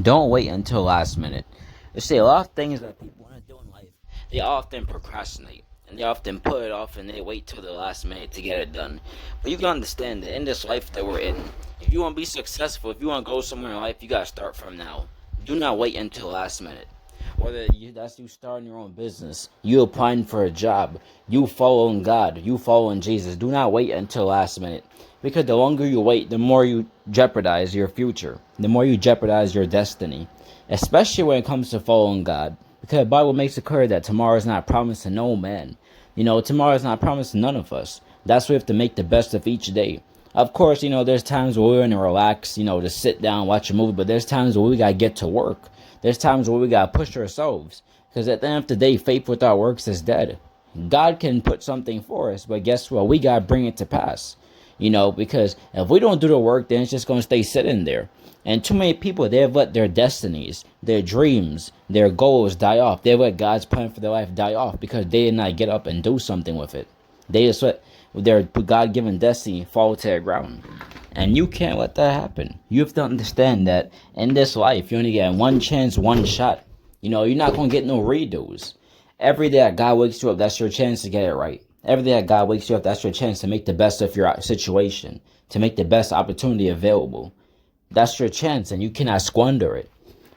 Don't wait until last minute. You see, a lot of things that people want to do in life, they often procrastinate. And they often put it off and they wait till the last minute to get it done. But you can understand that in this life that we're in, if you want to be successful, if you want to go somewhere in life, you got to start from now. Do not wait until last minute. Whether that's you starting your own business, you applying for a job, you following God, you following Jesus. Do not wait until last minute. Because the longer you wait, the more you jeopardize your future. The more you jeopardize your destiny. Especially when it comes to following God. Because the Bible makes it clear that tomorrow is not promised to no man. Tomorrow is not promised to none of us. That's why we have to make the best of each day. Of course, there's times where we want to relax, just sit down, watch a movie, but there's times where we gotta get to work. There's times where we gotta push ourselves. Because at the end of the day, faith without works is dead. God can put something for us, but guess what? We gotta bring it to pass. Because if we don't do the work, then it's just gonna stay sitting there. And too many people, they have let their destinies, their dreams, their goals die off. They let God's plan for their life die off because they did not get up and do something with it. They just let their God-given destiny fall to the ground. And you can't let that happen. You have to understand that in this life, you only get one chance, one shot. You're not going to get no redos. Every day that God wakes you up, that's your chance to get it right. Every day that God wakes you up, that's your chance to make the best of your situation, to make the best opportunity available. That's your chance, and you cannot squander it.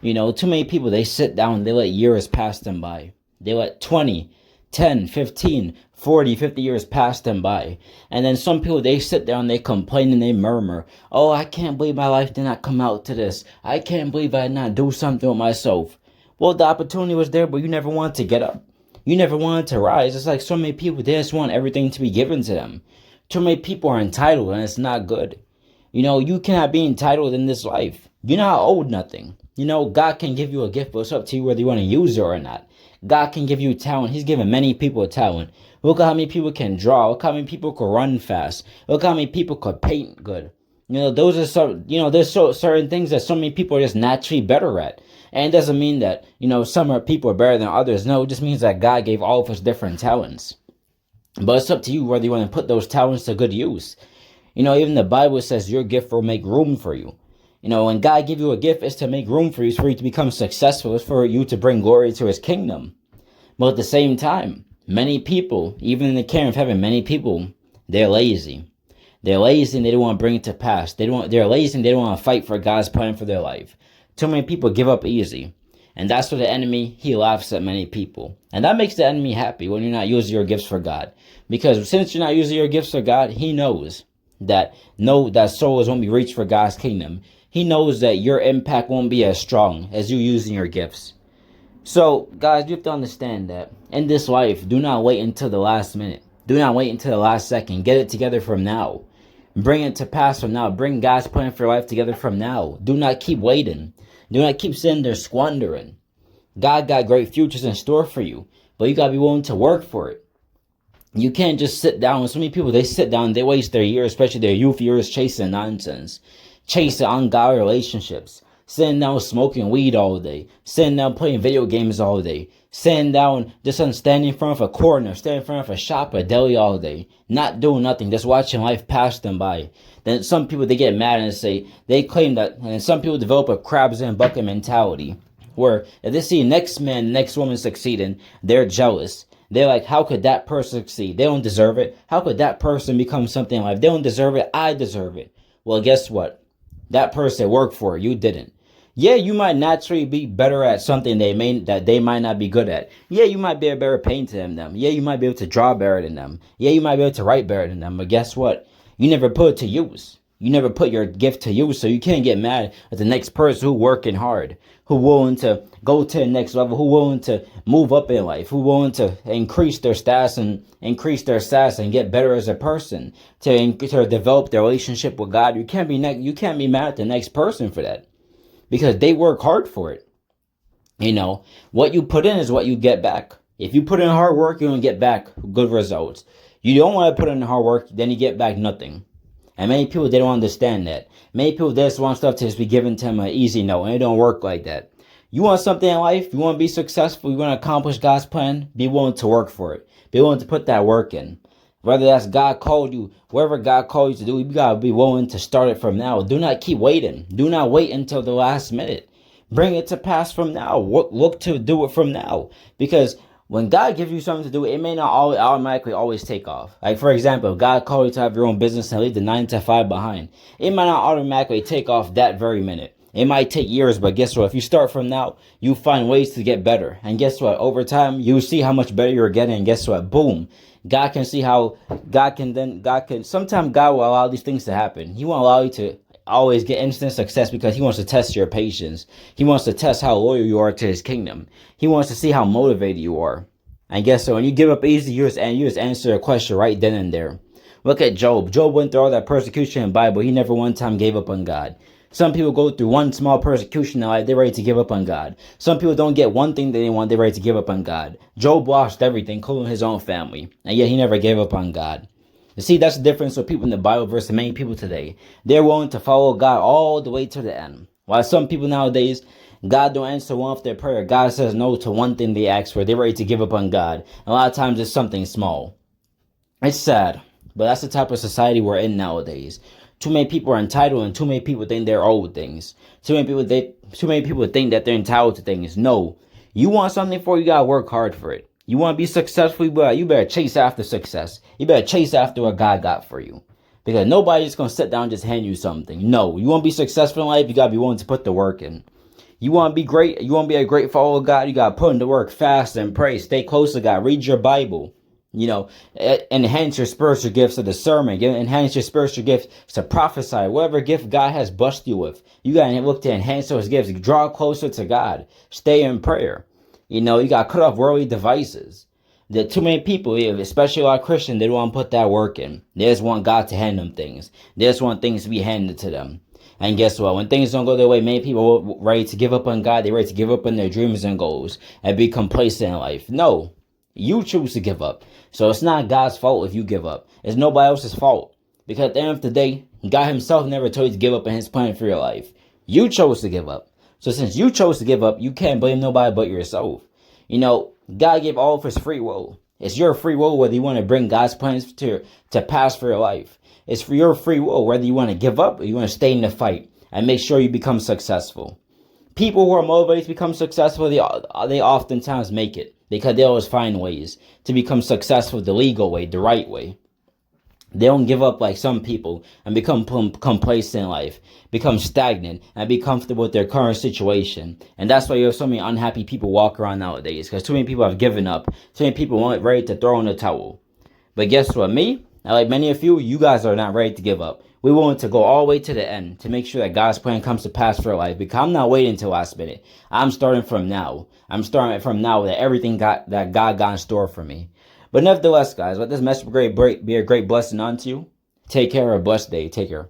Too many people, they sit down, they let years pass them by. They let 20, 10, 15, 40, 50 years pass them by. And then some people, they sit down, they complain and they murmur, oh, I can't believe my life did not come out to this. I can't believe I did not do something with myself. Well, the opportunity was there, but you never wanted to get up. You never wanted to rise. It's like so many people, they just want everything to be given to them. Too many people are entitled, and it's not good. You cannot be entitled in this life. You're not owed nothing. God can give you a gift, but it's up to you whether you want to use it or not. God can give you talent. He's given many people talent. Look at how many people can draw. Look how many people can run fast. Look how many people could paint good. Those are there's certain things that so many people are just naturally better at. And it doesn't mean that, some people are better than others. No, it just means that God gave all of us different talents. But it's up to you whether you want to put those talents to good use. Even the Bible says your gift will make room for you. When God give you a gift, it's to make room for you, it's for you to become successful, it's for you to bring glory to his kingdom. But at the same time, many people, even in the kingdom of heaven, many people, they're lazy. They're lazy and they don't want to bring it to pass. They're lazy and they don't want to fight for God's plan for their life. Too many people give up easy. And that's what the enemy, he laughs at many people. And that makes the enemy happy when you're not using your gifts for God. Because since you're not using your gifts for God, he knows that souls won't be reached for God's kingdom. He knows that your impact won't be as strong as you using your gifts. So, guys, you have to understand that in this life, do not wait until the last minute. Do not wait until the last second. Get it together from now. Bring it to pass from now. Bring God's plan for your life together from now. Do not keep waiting. Do not keep sitting there squandering. God got great futures in store for you, but you got to be willing to work for it. You can't just sit down. So many people, they sit down, they waste their years, especially their youth years, chasing nonsense, chasing ungodly relationships, sitting down smoking weed all day, sitting down playing video games all day, sitting down just standing in front of a corner, standing in front of a shop, a deli all day, not doing nothing, just watching life pass them by. Then some people, they get mad and they claim that, and some people develop a crabs in a bucket mentality, where if they see next man, next woman succeeding, they're jealous. They're like, how could that person succeed? They don't deserve it. How could that person become something in life? They don't deserve it. I deserve it. Well, guess what? That person worked for it. You didn't. Yeah, you might naturally be better at something that they might not be good at. Yeah, you might be a better painter than them. Yeah, you might be able to draw better than them. Yeah, you might be able to write better than them. But guess what? You never put it to use. You never put your gift to use, so you can't get mad at the next person who working hard, who willing to go to the next level, who willing to move up in life, who willing to increase their stats and get better as a person, to develop their relationship with God. You can't be mad at the next person for that, because they work hard for it. What you put in is what you get back. If you put in hard work, you're gonna get back good results. You don't want to put in hard work, then you get back nothing. And many people, they don't understand that. Many people, they just want stuff to just be given to them an easy note, and it don't work like that. You want something in life, you want to be successful, you want to accomplish God's plan, be willing to work for it. Be willing to put that work in. Whether that's God called you, wherever God called you to do, you gotta be willing to start it from now. Do not keep waiting. Do not wait until the last minute. Bring it to pass from now. Look to do it from now. Because when God gives you something to do, it may not automatically always take off. Like, for example, if God called you to have your own business and leave the 9 to 5 behind, it might not automatically take off that very minute. It might take years, but guess what? If you start from now, you find ways to get better. And guess what? Over time, you see how much better you're getting. And guess what? Boom. God can see how sometimes God will allow these things to happen. He won't allow you to always get instant success because he wants to test your patience. He wants to test how loyal you are to his kingdom. He wants to see how motivated you are. And guess what? When you give up easy, you just answer a question right then and there. Look at Job. Job went through all that persecution in the Bible. He never one time gave up on God. Some people go through one small persecution in life, they're ready to give up on God. Some people don't get one thing that they want, they're ready to give up on God. Job lost everything, including his own family, and yet he never gave up on God. You see, that's the difference with people in the Bible versus many people today. They're willing to follow God all the way to the end. While some people nowadays, God don't answer one of their prayer. God says no to one thing they ask for. They're ready to give up on God. A lot of times it's something small. It's sad, but that's the type of society we're in nowadays. Too many people are entitled, and too many people think they're owed things. Too many people think that they're entitled to things. No, you want something for it, you gotta work hard for it. You want to be successful, you better chase after success. You better chase after what God got for you, because nobody's gonna sit down and just hand you something. No, you want to be successful in life, you gotta be willing to put the work in. You want to be great, you want to be a great follower of God, you gotta put in the work, fast and pray, stay close to God, read your Bible. Enhance your spiritual gifts of discernment. Enhance your spiritual gifts to prophesy. Whatever gift God has blessed you with, you got to look to enhance those gifts. Draw closer to God. Stay in prayer. You got to cut off worldly devices. There are too many people, especially a lot of Christians, they don't want to put that work in. They just want God to hand them things. They just want things to be handed to them. And guess what? When things don't go their way, many people are ready to give up on God. They're ready to give up on their dreams and goals and be complacent in life. No. You choose to give up. So it's not God's fault if you give up. It's nobody else's fault. Because at the end of the day, God himself never told you to give up on his plan for your life. You chose to give up. So since you chose to give up, you can't blame nobody but yourself. God gave all of his free will. It's your free will whether you want to bring God's plans to pass for your life. It's for your free will whether you want to give up or you want to stay in the fight and make sure you become successful. People who are motivated to become successful, they oftentimes make it. Because they always find ways to become successful the legal way, the right way. They don't give up like some people and become complacent in life, become stagnant, and be comfortable with their current situation. And that's why you have so many unhappy people walk around nowadays, because too many people have given up. Too many people aren't ready to throw in the towel. But guess what? Me, like many of you guys are not ready to give up. We want to go all the way to the end to make sure that God's plan comes to pass for our life. Because I'm not waiting until last minute. I'm starting from now. I'm starting from now that everything that God got in store for me. But nevertheless, guys, let this message be a great blessing unto you. Take care. A blessed day. Take care.